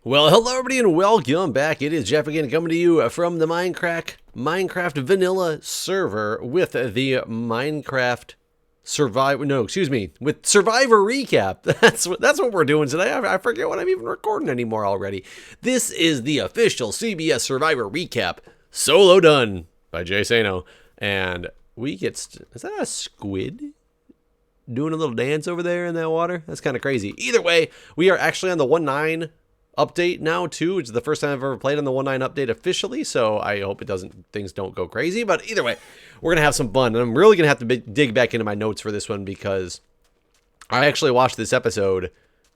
Well, hello everybody and welcome back. It is Jeff again coming to you from the Minecraft vanilla server with the Minecraft Survivor, no, excuse me, with Survivor Recap. That's what we're doing today. I forget what I'm even recording anymore already. This is the official CBS Survivor Recap, solo done by Jay Sano. And we get, is that a squid? Doing a little dance over there in that water? That's kind of crazy. Either way, we are actually on the 1.9 update now too, which is the first time I've ever played on the 1.9 update officially, so I hope things don't go crazy. But either way, we're gonna have some fun, and I'm really gonna have to dig back into my notes for this one because I actually watched this episode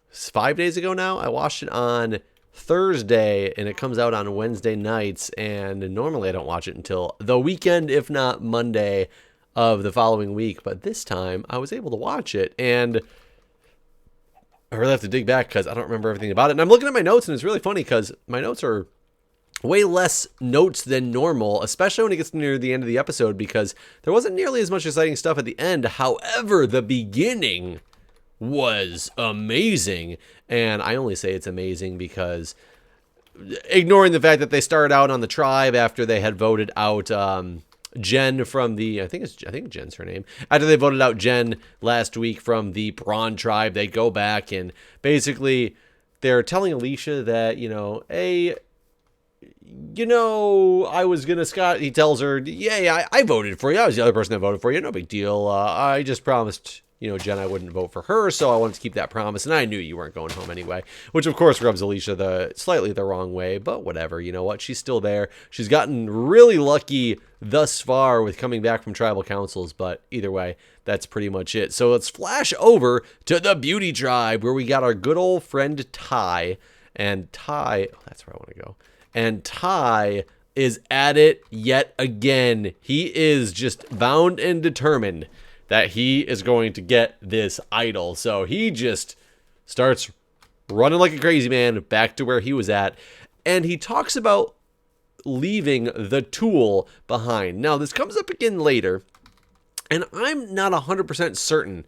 5 days ago now. I watched it on Thursday and it comes out on Wednesday nights, and normally I don't watch it until the weekend, if not Monday of the following week. But this time I was able to watch it, and I really have to dig back because I don't remember everything about it. And I'm looking at my notes, and it's really funny because my notes are way less notes than normal, especially when it gets near the end of the episode, because there wasn't nearly as much exciting stuff at the end. However, the beginning was amazing. And I only say it's amazing because, ignoring the fact that they started out on the tribe after they had voted out Jen from the, I think Jen's her name. After they voted out Jen last week from the Brawn tribe, they go back and basically they're telling Alicia that, hey, I was gonna Scott. He tells her, yeah, I voted for you. I was the other person that voted for you. No big deal. I just promised, Jen, I wouldn't vote for her, so I wanted to keep that promise, and I knew you weren't going home anyway. Which, of course, rubs Alicia slightly the wrong way, but whatever. You know what? She's still there. She's gotten really lucky thus far with coming back from tribal councils, but either way, that's pretty much it. So let's flash over to the Beauty Tribe, where we got our good old friend Ty, and Ty, that's where I want to go. And Ty is at it yet again. He is just bound and determined that he is going to get this idol. So he just starts running like a crazy man back to where he was at. And he talks about leaving the tool behind. Now, this comes up again later, and I'm not 100% certain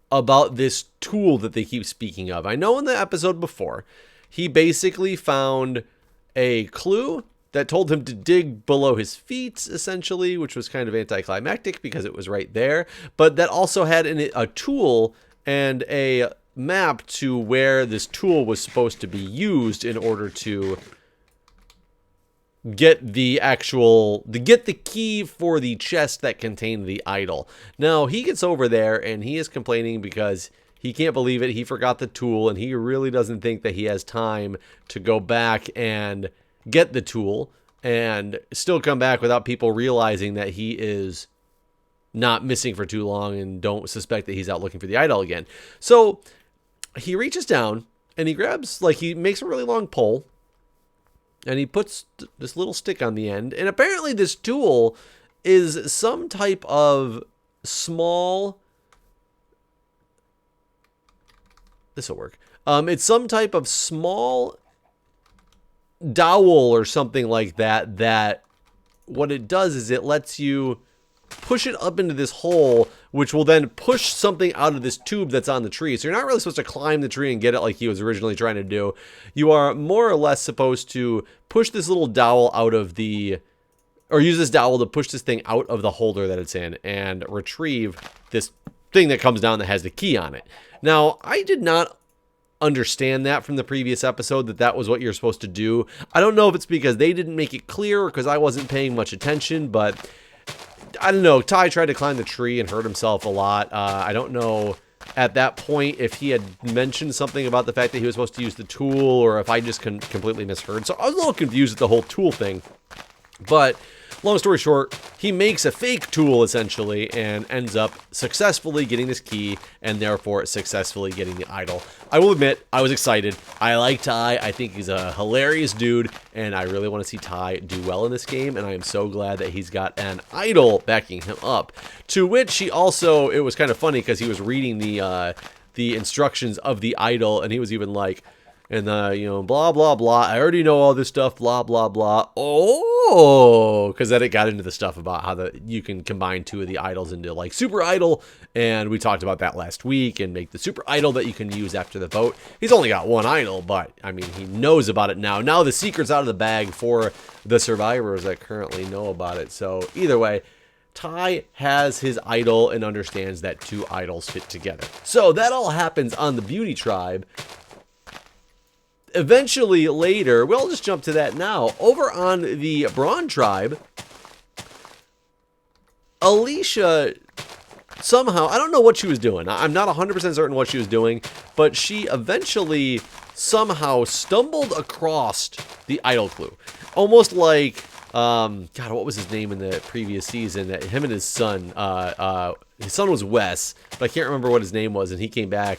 about this tool that they keep speaking of. I know in the episode before, he basically found a clue that told him to dig below his feet, essentially, which was kind of anticlimactic because it was right there. But that also had in it a tool and a map to where this tool was supposed to be used in order to get the key for the chest that contained the idol. Now, he gets over there and he is complaining because he can't believe it. He forgot the tool, and he really doesn't think that he has time to go back and get the tool and still come back without people realizing that he is not missing for too long and don't suspect that he's out looking for the idol again. So he reaches down and he grabs, he makes a really long pole, and he puts this little stick on the end. And apparently this tool is some type of small... This will work. It's some type of small dowel or something like that, that what it does is it lets you push it up into this hole, which will then push something out of this tube that's on the tree. So you're not really supposed to climb the tree and get it like he was originally trying to do. You are more or less supposed to push this little dowel out of or use this dowel to push this thing out of the holder that it's in and retrieve this thing that comes down that has the key on it. Now, I did not understand that from the previous episode, that was what you're supposed to do. I don't know if it's because they didn't make it clear or because I wasn't paying much attention, but I don't know. Ty tried to climb the tree and hurt himself a lot. I don't know at that point if he had mentioned something about the fact that he was supposed to use the tool or if I just completely misheard. So I was a little confused with the whole tool thing. But long story short, he makes a fake tool essentially and ends up successfully getting this key and therefore successfully getting the idol. I will admit, I was excited. I like Ty. I think he's a hilarious dude, and I really want to see Ty do well in this game, and I am so glad that he's got an idol backing him up. To which he also, it was kind of funny because he was reading the instructions of the idol, and he was even like, And blah, blah, blah. I already know all this stuff, blah, blah, blah. Oh, because then it got into the stuff about how you can combine two of the idols into like super idol. And we talked about that last week and make the super idol that you can use after the vote. He's only got one idol, but I mean, he knows about it now. Now the secret's out of the bag for the survivors that currently know about it. So either way, Ty has his idol and understands that two idols fit together. So that all happens on the Beauty Tribe. Eventually, later, we'll just jump to that now. Over on the Brawn Tribe, Alicia somehow, I don't know what she was doing. I'm not 100% certain what she was doing, but she eventually somehow stumbled across the idol clue. Almost like, God, what was his name in the previous season? Him and his son was Wes, but I can't remember what his name was, and he came back.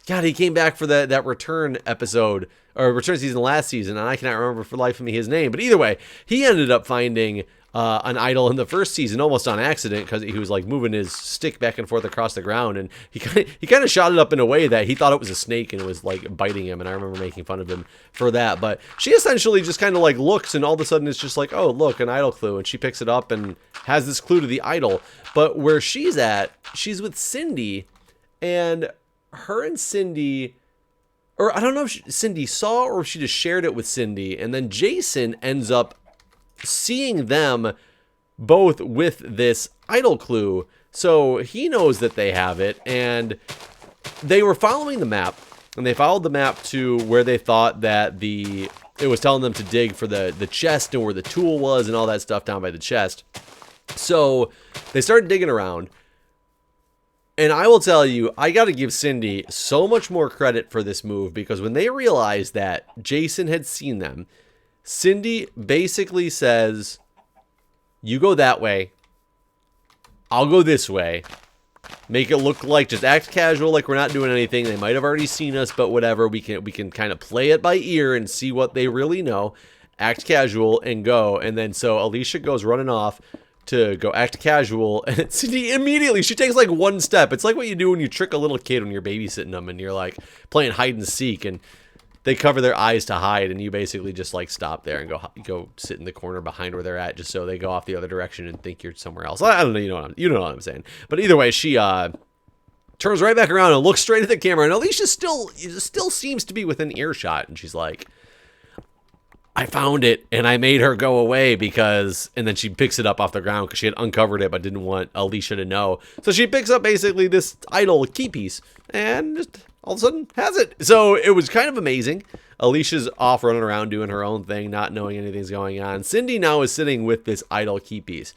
God, he came back for that return episode, or return season last season, and I cannot remember for the life of me his name. But either way, he ended up finding an idol in the first season, almost on accident, because he was like moving his stick back and forth across the ground, and he kind of shot it up in a way that he thought it was a snake and it was like biting him, and I remember making fun of him for that. But she essentially just kind of like looks, and all of a sudden it's just like, oh, look, an idol clue, and she picks it up and has this clue to the idol. But where she's at, she's with Cindy, and her and Cindy, or I don't know if Cindy saw or if she just shared it with Cindy, and then Jason ends up seeing them both with this idol clue, so he knows that they have it, and they were following the map, and they followed the map to where they thought that it was telling them to dig for the chest and where the tool was and all that stuff down by the chest. So they started digging around. And I will tell you, I got to give Cindy so much more credit for this move, because when they realized that Jason had seen them, Cindy basically says, you go that way, I'll go this way, make it look like, just act casual like we're not doing anything. They might have already seen us, but whatever, we can kind of play it by ear and see what they really know, act casual and go. And then so Alicia goes running off to go act casual, and Cindy immediately, she takes like one step. It's like what you do when you trick a little kid when you're babysitting them and you're like playing hide and seek, and they cover their eyes to hide, and you basically just like stop there and go sit in the corner behind where they're at, just so they go off the other direction and think you're somewhere else. I don't know, you know what I'm saying. But either way, she turns right back around and looks straight at the camera, and Alicia still seems to be within earshot, and she's like, I found it, and I made her go away because, and then she picks it up off the ground because she had uncovered it but didn't want Alicia to know. So she picks up basically this idol key piece and just all of a sudden has it. So it was kind of amazing. Alicia's off running around doing her own thing, not knowing anything's going on. Cindy now is sitting with this idol key piece.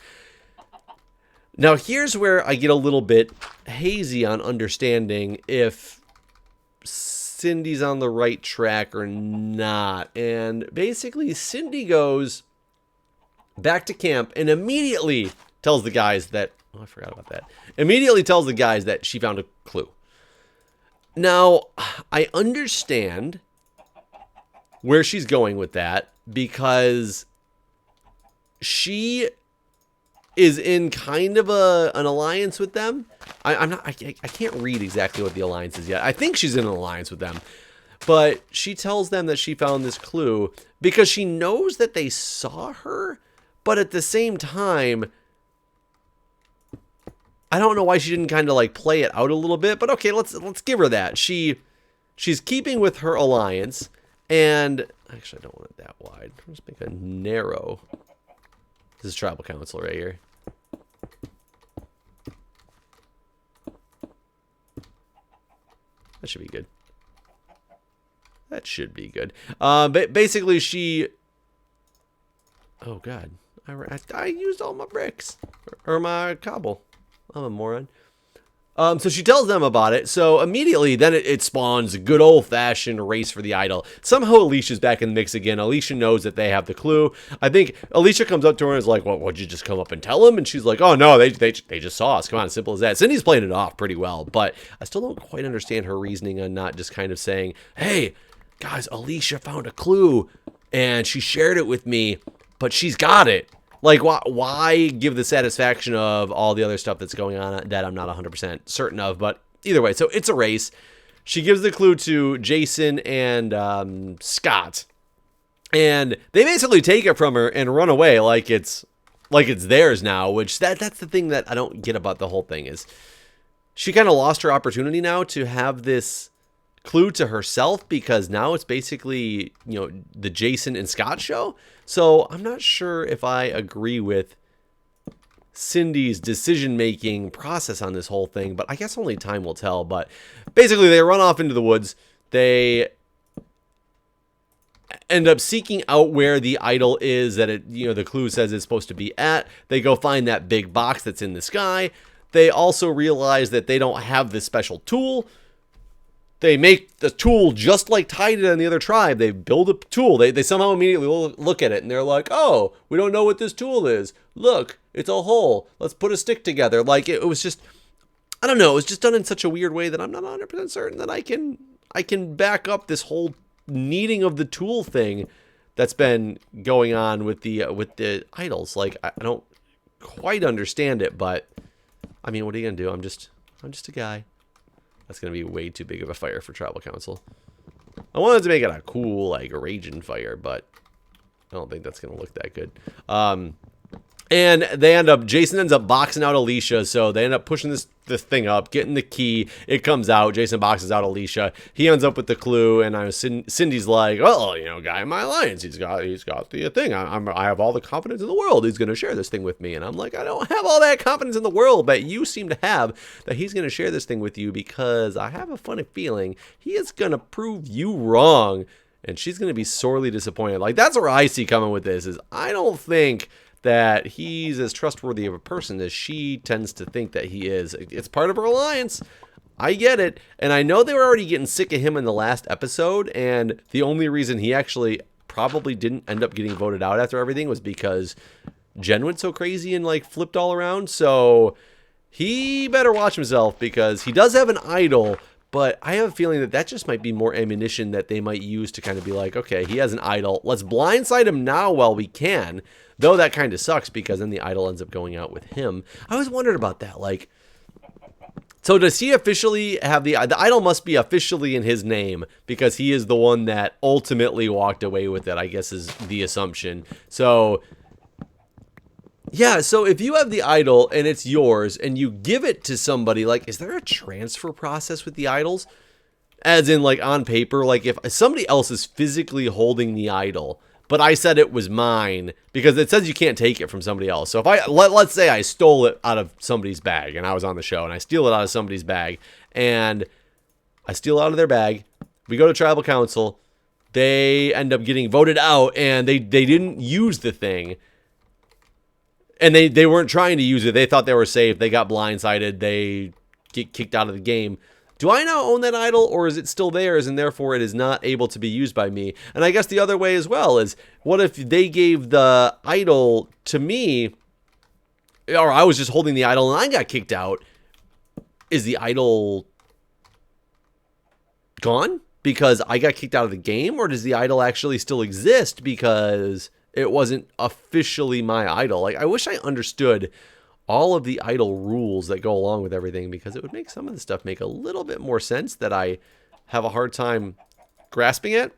Now here's where I get a little bit hazy on understanding if Cindy's on the right track or not. And basically Cindy goes back to camp and immediately tells the guys that, oh, I forgot about that. Immediately tells the guys that she found a clue. Now, I understand where she's going with that, because she is in kind of an alliance with them. I can't read exactly what the alliance is yet. I think she's in an alliance with them. But she tells them that she found this clue because she knows that they saw her, but at the same time, I don't know why she didn't kind of like play it out a little bit, but okay, let's give her that. She's keeping with her alliance, and actually I don't want it that wide. Let's make a narrow. This is tribal council right here. That should be good. That should be good. But basically she... Oh, God. I used all my bricks. Or my cobble. I'm a moron. So she tells them about it. So immediately then it spawns a good old-fashioned race for the idol. Somehow Alicia's back in the mix again. Alicia knows that they have the clue. I think Alicia comes up to her and is like, well, would you just come up and tell them? And she's like, oh, no, they just saw us. Come on, simple as that. Cindy's playing it off pretty well. But I still don't quite understand her reasoning on not just kind of saying, hey, guys, Alicia found a clue. And she shared it with me. But she's got it. Like, why give the satisfaction of all the other stuff that's going on that I'm not 100% certain of? But either way, so it's a race. she gives the clue to Jason and Scott. And they basically take it from her and run away like it's theirs now, which that's the thing that I don't get about the whole thing is she kind of lost her opportunity now to have this clue to herself, because now it's basically, the Jason and Scott show. So I'm not sure if I agree with Cindy's decision-making process on this whole thing, but I guess only time will tell. But basically they run off into the woods. They end up seeking out where the idol is that the clue says it's supposed to be at. They go find that big box that's in the sky. They also realize that they don't have this special tool. They make the tool just like Titan and the other tribe. They build a tool. They somehow immediately look at it and they're like, oh, we don't know what this tool is. Look, it's a hole. Let's put a stick together. Like, it was just, I don't know. It was just done in such a weird way that I'm not 100% certain that I can back up this whole needing of the tool thing that's been going on with the idols. Like, I don't quite understand it, but I mean, what are you gonna do? I'm just a guy. That's going to be way too big of a fire for Tribal Council. I wanted to make it a cool, like, raging fire, but I don't think that's going to look that good. And Jason ends up boxing out Alicia, so they end up pushing this thing up, getting the key. It comes out. Jason boxes out Alicia. He ends up with the clue, and Cindy's like, "Oh, guy in my alliance, he's got the thing. I have all the confidence in the world. He's going to share this thing with me." And I'm like, I don't have all that confidence in the world, but you seem to have that he's going to share this thing with you, because I have a funny feeling he is going to prove you wrong, and she's going to be sorely disappointed. Like, that's where I see coming with this. Is I don't think that he's as trustworthy of a person as she tends to think that he is. It's part of her alliance. I get it. And I know they were already getting sick of him in the last episode, and the only reason he actually probably didn't end up getting voted out after everything was because Jen went so crazy and, like, flipped all around. So he better watch himself, because he does have an idol, but I have a feeling that just might be more ammunition that they might use to kind of be like, okay, he has an idol. Let's blindside him now while we can. Though that kind of sucks, because then the idol ends up going out with him. I always wondered about that. Like, so does he officially have the idol must be officially in his name, because he is the one that ultimately walked away with it, I guess is the assumption. So, yeah, so if you have the idol and it's yours and you give it to somebody, like, is there a transfer process with the idols? As in, like, on paper, like, if somebody else is physically holding the idol, but I said it was mine, because it says you can't take it from somebody else. So if let's say I stole it out of somebody's bag, and I was on the show, and I steal it out of somebody's bag, and I steal it out of their bag, we go to Tribal Council, they end up getting voted out, and they didn't use the thing, and they weren't trying to use it. They thought they were safe. They got blindsided. They get kicked out of the game. Do I now own that idol, or is it still theirs, and therefore it is not able to be used by me? And I guess the other way as well is, what if they gave the idol to me, or I was just holding the idol and I got kicked out? Is the idol gone because I got kicked out of the game, or does the idol actually still exist because it wasn't officially my idol? Like, I wish I understood all of the idol rules that go along with everything, because it would make some of the stuff make a little bit more sense that I have a hard time grasping it.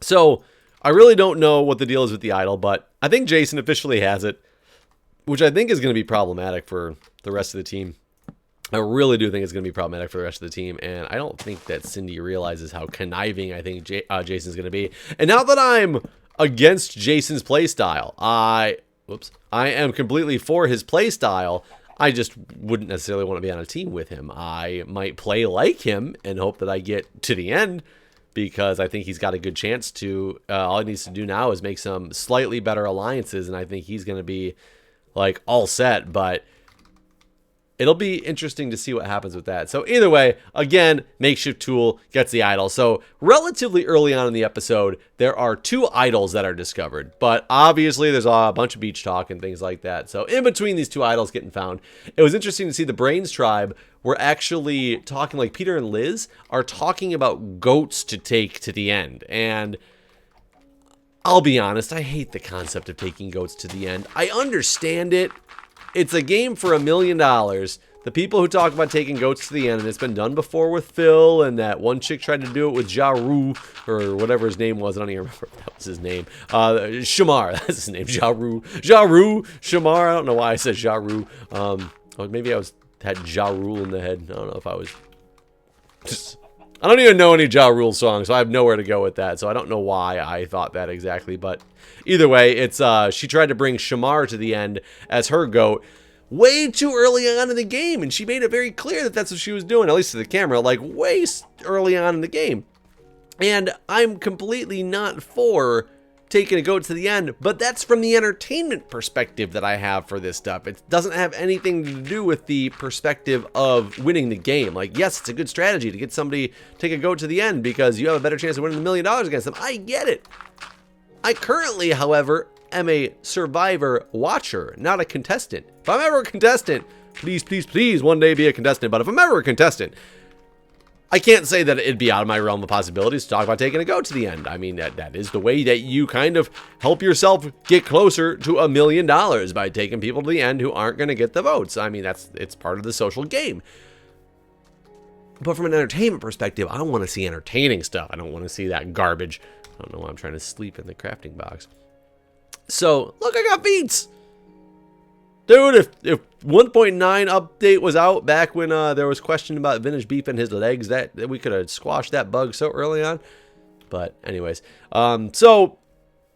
So I really don't know what the deal is with the idol, but I think Jason officially has it, which I think is going to be problematic for the rest of the team. I really do think it's going to be problematic for the rest of the team, and I don't think that Cindy realizes how conniving I think Jason's going to be. And now that I'm against Jason's playstyle, I am completely for his playstyle. I just wouldn't necessarily want to be on a team with him. I might play like him and hope that I get to the end, because I think he's got a good chance to. All he needs to do now is make some slightly better alliances, and I think he's going to be, like, all set. But it'll be interesting to see what happens with that. So either way, again, makeshift tool gets the idol. So relatively early on in the episode, there are 2 idols that are discovered. But obviously, there's a bunch of beach talk and things like that. So in between these 2 idols getting found, it was interesting to see the Brains tribe were actually talking, like Peter and Liz are talking about goats to take to the end. And I'll be honest, I hate the concept of taking goats to the end. I understand it. It's a game for $1 million. The people who talk about taking goats to the end, and it's been done before with Phil, and that one chick tried to do it with Ja Rule, or whatever his name was. I don't even remember if that was his name. Shamar, that's his name. Ja Rule, Shamar. I don't know why I said Ja Rule. Maybe I had Ja Rule in the head. I don't know if I was just... I don't even know any Ja Rule songs, so I have nowhere to go with that. So I don't know why I thought that exactly. But either way, it's she tried to bring Shamar to the end as her goat way too early on in the game. And she made it very clear that that's what she was doing, at least to the camera, like way early on in the game. And I'm completely not for taking a goat to the end, but that's from the entertainment perspective that I have for this stuff. It doesn't have anything to do with the perspective of winning the game. Like, yes, it's a good strategy to get somebody take a goat to the end because you have a better chance of winning $1 million against them. I get it. I currently, however, am a survivor watcher, not a contestant. If I'm ever a contestant, please, please, please one day be a contestant. But if I'm ever a contestant, I can't say that it'd be out of my realm of possibilities to talk about taking a goat to the end. I mean, that is the way that you kind of help yourself get closer to $1 million by taking people to the end who aren't going to get the votes. I mean, it's part of the social game. But from an entertainment perspective, I want to see entertaining stuff. I don't want to see that garbage. I don't know why I'm trying to sleep in the crafting box. So, look, I got beats. Dude, if 1.9 update was out back when there was question about Vintage Beef and his legs, that we could have squashed that bug so early on. But anyways, so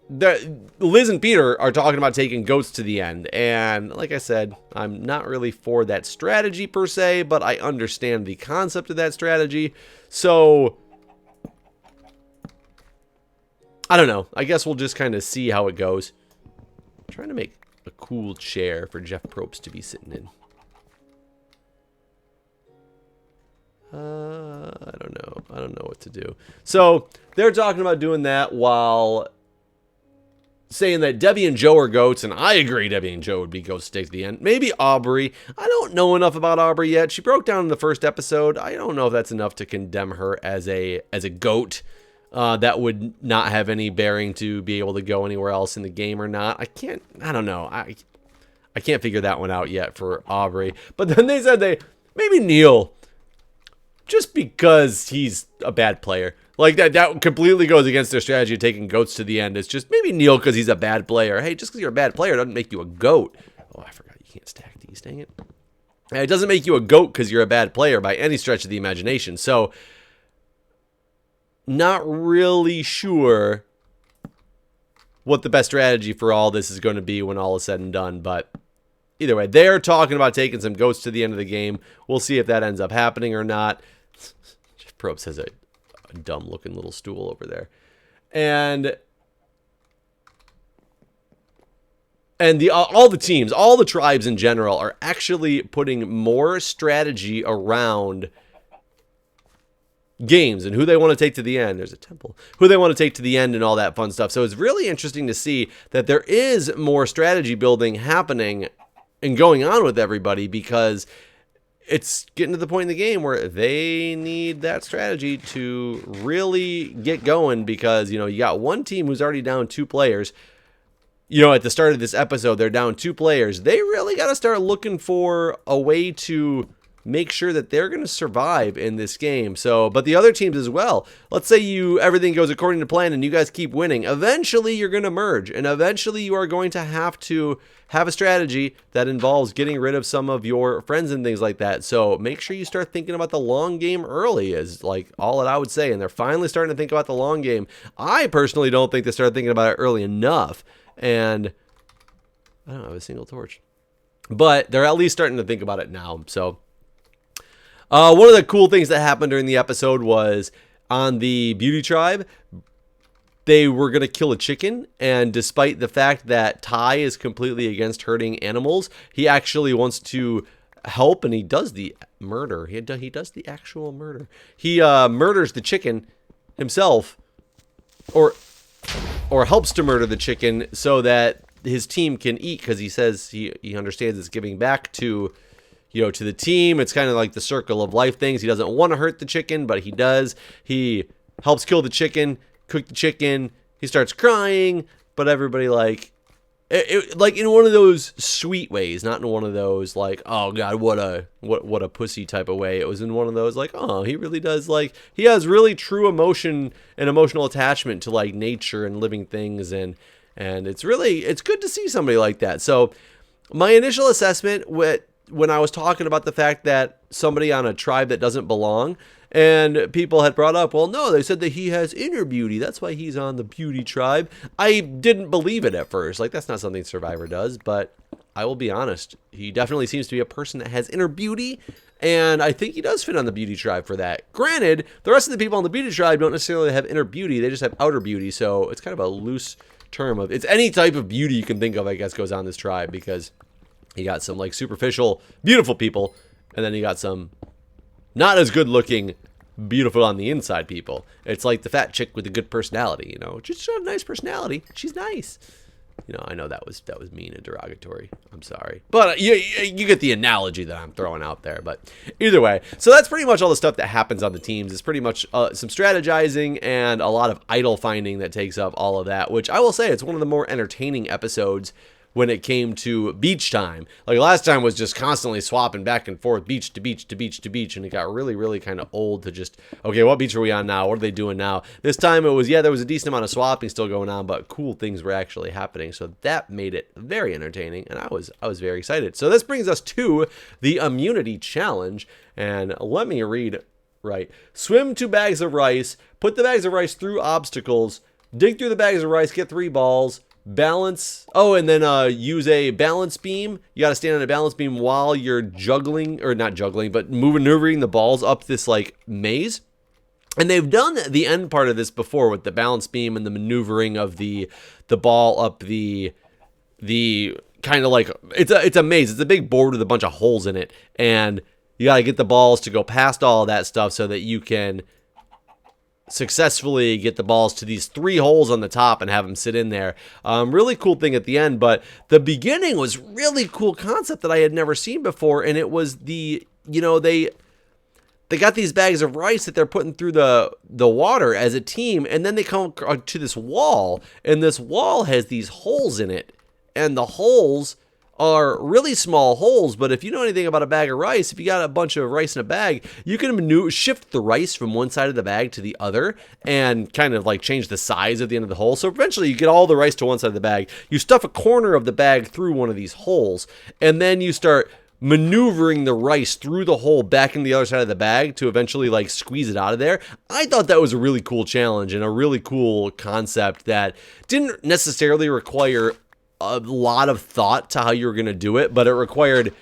Liz and Peter are talking about taking goats to the end. And like I said, I'm not really for that strategy per se, but I understand the concept of that strategy. So I don't know. I guess we'll just kind of see how it goes. I'm trying to make a cool chair for Jeff Probst to be sitting in. I don't know. I don't know what to do. So they're talking about doing that while saying that Debbie and Joe are goats, and I agree Debbie and Joe would be goats to take to the end. Maybe Aubrey. I don't know enough about Aubrey yet. She broke down in the first episode. I don't know if that's enough to condemn her as a goat. That would not have any bearing to be able to go anywhere else in the game or not. I don't know. I can't figure that one out yet for Aubrey. But then they said maybe Neil, just because he's a bad player. Like that completely goes against their strategy of taking goats to the end. It's just maybe Neil because he's a bad player. Hey, just because you're a bad player doesn't make you a goat. Oh, I forgot you can't stack these, dang it. It doesn't make you a goat because you're a bad player by any stretch of the imagination. So not really sure what the best strategy for all this is going to be when all is said and done. But either way, they're talking about taking some goats to the end of the game. We'll see if that ends up happening or not. Jeff Probst has a dumb-looking little stool over there. And all the teams, all the tribes in general are actually putting more strategy around games and who they want to take to the end. There's a temple. Who they want to take to the end and all that fun stuff. So it's really interesting to see that there is more strategy building happening and going on with everybody because it's getting to the point in the game where they need that strategy to really get going because, you got one team who's already down 2 players. At the start of this episode, they're down 2 players. They really got to start looking for a way to make sure that they're going to survive in this game. So, but the other teams as well. Let's say everything goes according to plan and you guys keep winning. Eventually, you're going to merge, and eventually you are going to have a strategy that involves getting rid of some of your friends and things like that. So make sure you start thinking about the long game early is like all that I would say. And they're finally starting to think about the long game. I personally don't think they started thinking about it early enough. And I don't have a single torch, but they're at least starting to think about it now. So one of the cool things that happened during the episode was on the Beauty Tribe, they were going to kill a chicken. And despite the fact that Ty is completely against hurting animals, he actually wants to help, and he does the murder. He does the actual murder. He murders the chicken himself, or helps to murder the chicken so that his team can eat, because he says he understands it's giving back to the team. It's kind of like the circle of life things. He doesn't want to hurt the chicken, but he does. He helps kill the chicken, cook the chicken. He starts crying, but everybody like in one of those sweet ways, not in one of those like, oh god, what a pussy type of way. It was in one of those like, oh, he really does, like, he has really true emotion and emotional attachment to like nature and living things, and it's good to see somebody like that. So my initial assessment when I was talking about the fact that somebody on a tribe that doesn't belong, and people had brought up, well, no, they said that he has inner beauty. That's why he's on the beauty tribe. I didn't believe it at first. Like, that's not something Survivor does, but I will be honest. He definitely seems to be a person that has inner beauty, and I think he does fit on the beauty tribe for that. Granted, the rest of the people on the beauty tribe don't necessarily have inner beauty. They just have outer beauty, so it's kind of a loose term of, it's any type of beauty you can think of, I guess, goes on this tribe, because you got some like superficial, beautiful people, and then you got some not as good looking, beautiful on the inside people. It's like the fat chick with a good personality, you know, just a nice personality. She's nice. You know, I know that was mean and derogatory. I'm sorry. But you get the analogy that I'm throwing out there. But either way, so that's pretty much all the stuff that happens on the teams. It's pretty much some strategizing and a lot of idol finding that takes up all of that, which I will say it's one of the more entertaining episodes when it came to beach time. Like last time was just constantly swapping back and forth, beach to beach to beach to beach, and it got really, really kind of old to just, okay, what beach are we on now? What are they doing now? This time it was, yeah, there was a decent amount of swapping still going on, but cool things were actually happening. So that made it very entertaining, and I was very excited. So this brings us to the immunity challenge, and let me read right. Swim to bags of rice, put the bags of rice through obstacles, dig through the bags of rice, get 3 balls, balance, and then use a balance beam. You got to stand on a balance beam while you're juggling, or not juggling, but maneuvering the balls up this like maze. And they've done the end part of this before with the balance beam and the maneuvering of the ball up the kind of like, it's a maze. It's a big board with a bunch of holes in it, and you got to get the balls to go past all of that stuff so that you can successfully get the balls to these 3 holes on the top and have them sit in there. Really cool thing at the end, but the beginning was really cool concept that I had never seen before, and it was they got these bags of rice that they're putting through the water as a team, and then they come to this wall, and this wall has these holes in it, and the holes are really small holes, but if you know anything about a bag of rice, if you got a bunch of rice in a bag, you can shift the rice from one side of the bag to the other and kind of like change the size of the end of the hole. So eventually you get all the rice to one side of the bag, you stuff a corner of the bag through one of these holes, and then you start maneuvering the rice through the hole back into the other side of the bag to eventually like squeeze it out of there. I thought that was a really cool challenge and a really cool concept that didn't necessarily require a lot of thought to how you were going to do it, but it required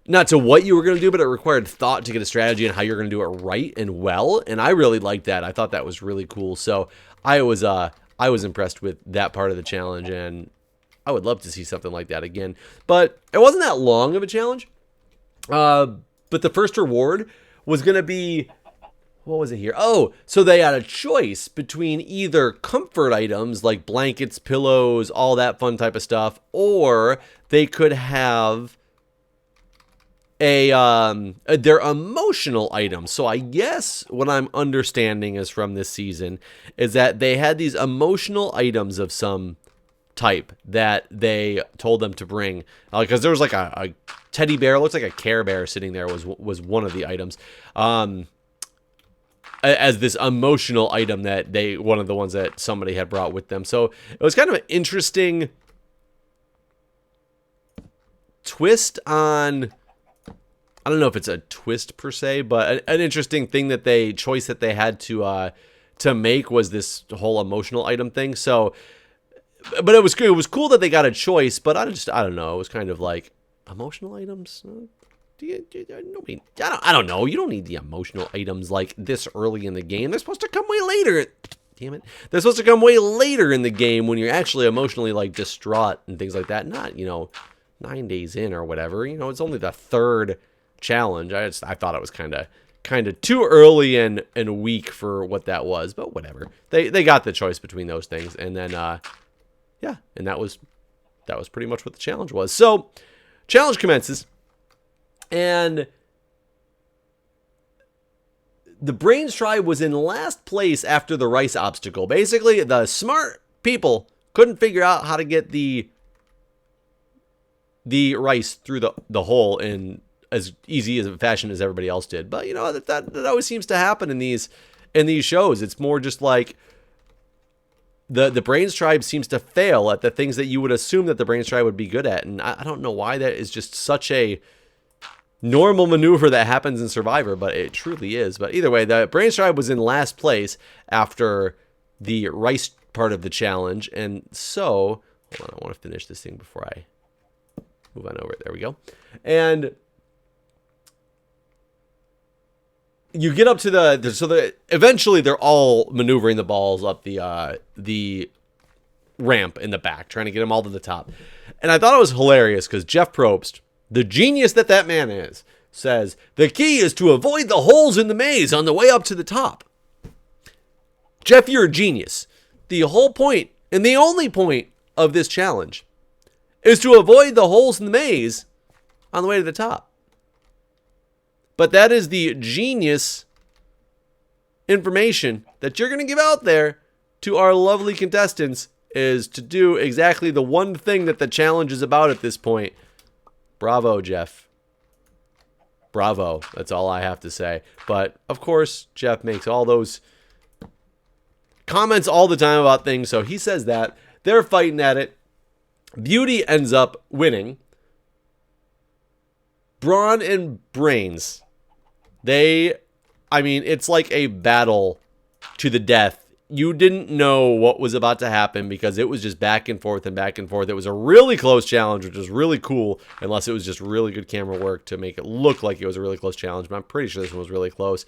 not to what you were going to do, but it required thought to get a strategy and how you're going to do it right and well. And I really liked that. I thought that was really cool. So I was impressed with that part of the challenge, and I would love to see something like that again. But it wasn't that long of a challenge. But the first reward was going to be, what was it here? Oh, so they had a choice between either comfort items like blankets, pillows, all that fun type of stuff, or they could have their emotional items. So I guess what I'm understanding is from this season is that they had these emotional items of some type that they told them to bring, because there was like a teddy bear, looks like a Care Bear sitting there was one of the items, as this emotional item that one of the ones that somebody had brought with them. So it was kind of an interesting twist on, I don't know if it's a twist per se, but an interesting thing that choice that they had to make was this whole emotional item thing. So, but it was cool that they got a choice, but I don't know. It was kind of like, emotional items? I don't know. You don't need the emotional items like this early in the game. They're supposed to come way later. Damn it. They're supposed to come way later in the game when you're actually emotionally like distraught and things like that. Not, 9 days in or whatever. It's only the 3rd challenge. I thought it was kind of too early and weak for what that was, but whatever. They got the choice between those things, and then and that was pretty much what the challenge was. So, challenge commences. And the Brains tribe was in last place after the rice obstacle. Basically, the smart people couldn't figure out how to get the the rice through the hole in as easy as a fashion as everybody else did. But you know, that always seems to happen in these shows. It's more just like the Brains tribe seems to fail at the things that you would assume that the Brains tribe would be good at. And I don't know why that is just such a normal maneuver that happens in Survivor, but it truly is. But either way, the Brains tribe was in last place after the rice part of the challenge. And so, hold on, I want to finish this thing before I move on over. There we go. And you get up to eventually they're all maneuvering the balls up the ramp in the back, trying to get them all to the top. And I thought it was hilarious because Jeff Probst, the genius that man is, says the key is to avoid the holes in the maze on the way up to the top. Jeff, you're a genius. The whole point and the only point of this challenge is to avoid the holes in the maze on the way to the top. But that is the genius information that you're going to give out there to our lovely contestants, is to do exactly the one thing that the challenge is about at this point. Bravo, Jeff. Bravo. That's all I have to say. But, of course, Jeff makes all those comments all the time about things, so he says that. They're fighting at it. Beauty ends up winning. Brawn and Brains. It's like a battle to the death. You didn't know what was about to happen because it was just back and forth and back and forth. It was a really close challenge, which was really cool, unless it was just really good camera work to make it look like it was a really close challenge. But I'm pretty sure this one was really close.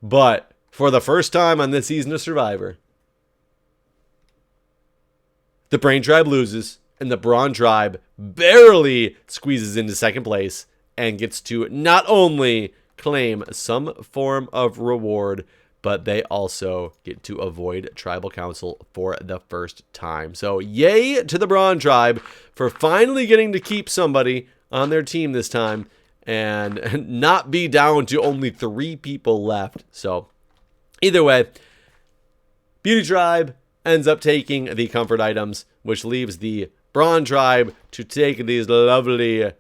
But for the first time on this season of Survivor, the Brain Tribe loses, and the Brawn Tribe barely squeezes into second place and gets to not only claim some form of reward, but they also get to avoid tribal council for the first time. So yay to the Brawn Tribe for finally getting to keep somebody on their team this time and not be down to only 3 people left. So either way, Beauty Tribe ends up taking the comfort items, which leaves the Brawn Tribe to take these lovely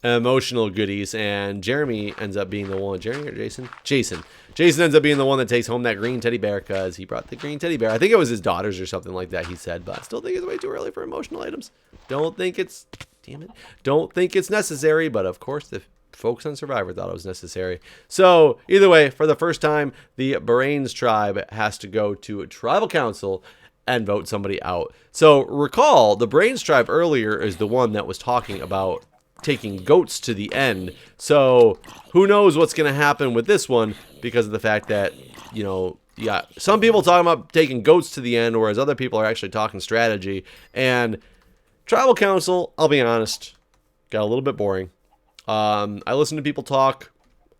emotional goodies, and Jeremy ends up being the one. Jeremy or Jason? Jason ends up being the one that takes home that green teddy bear because he brought the green teddy bear. I think it was his daughter's or something like that, he said, but I still think it's way too early for emotional items. Don't think it's necessary, but of course the folks on Survivor thought it was necessary. So either way, for the first time, the Brains Tribe has to go to tribal council and vote somebody out. So recall, the Brains Tribe earlier is the one that was talking about taking goats to the end. So who knows what's going to happen with this one, because of the fact that, you know, yeah, some people talking about taking goats to the end, whereas other people are actually talking strategy. And tribal council, I'll be honest, got a little bit boring. I listened to people talk.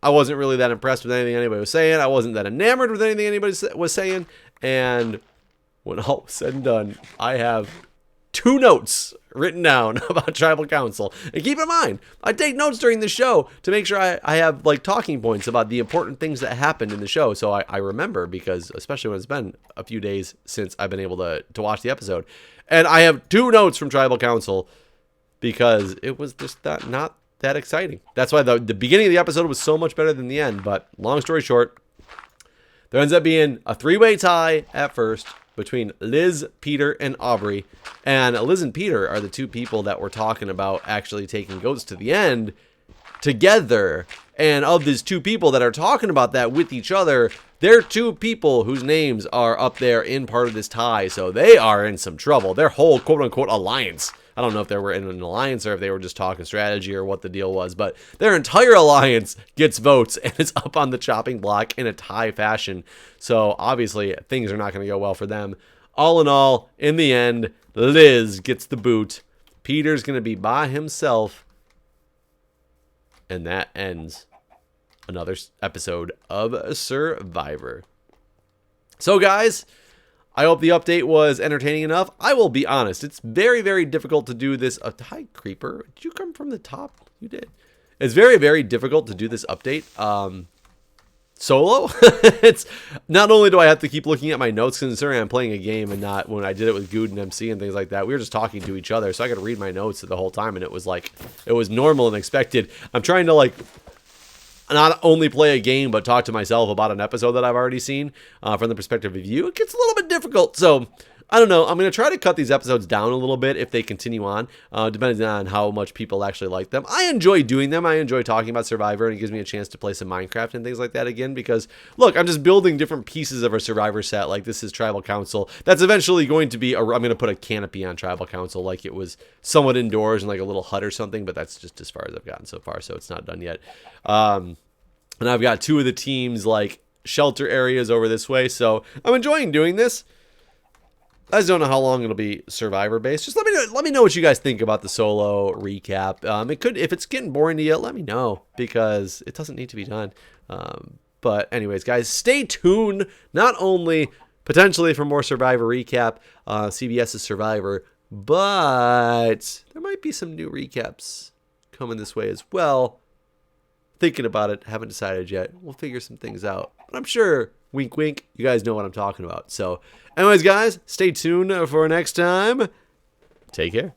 I wasn't really that impressed with anything anybody was saying. I wasn't that enamored with anything anybody was saying. And when all was said and done, I have 2 notes written down about tribal council. And keep in mind, I take notes during the show to make sure I have like talking points about the important things that happened in the show. So I remember, because especially when it's been a few days since I've been able to watch the episode. And I have 2 notes from tribal council because it was just not that exciting. That's why the beginning of the episode was so much better than the end. But long story short, there ends up being a 3-way tie at first between Liz, Peter, and Aubrey. And Liz and Peter are the 2 people that were talking about actually taking goats to the end together. And of these 2 people that are talking about that with each other, they're 2 people whose names are up there in part of this tie. So they are in some trouble. Their whole quote-unquote alliance, I don't know if they were in an alliance or if they were just talking strategy or what the deal was, but their entire alliance gets votes and is up on the chopping block in a tie fashion. So obviously things are not going to go well for them. All in all, in the end, Liz gets the boot. Peter's going to be by himself. And that ends another episode of Survivor. So guys, I hope the update was entertaining enough. I will be honest, it's very, very difficult to do this. Hi, Creeper. Did you come from the top? You did. It's very, very difficult to do this update. solo. It's not only do I have to keep looking at my notes considering I'm playing a game and not when I did it with Good and MC and things like that. We were just talking to each other, so I got to read my notes the whole time, and it was like it was normal and expected. I'm trying to like not only play a game but talk to myself about an episode that I've already seen from the perspective of you. It gets a little bit difficult, so I don't know. I'm going to try to cut these episodes down a little bit if they continue on, depending on how much people actually like them. I enjoy doing them. I enjoy talking about Survivor, and it gives me a chance to play some Minecraft and things like that again because, look, I'm just building different pieces of a Survivor set. Like, this is Tribal Council. That's eventually going to be, I'm going to put a canopy on Tribal Council like it was somewhat indoors in like a little hut or something, but that's just as far as I've gotten so far, so it's not done yet. And I've got two of the teams, like, shelter areas over this way, so I'm enjoying doing this. I just don't know how long it'll be Survivor based. Just let me know what you guys think about the solo recap. It could, if it's getting boring to you, let me know because it doesn't need to be done. But anyways, guys, stay tuned. Not only potentially for more Survivor recap, CBS's Survivor, but there might be some new recaps coming this way as well. Thinking about it, haven't decided yet. We'll figure some things out. But I'm sure, wink, wink, you guys know what I'm talking about. So, anyways, guys, stay tuned for next time. Take care.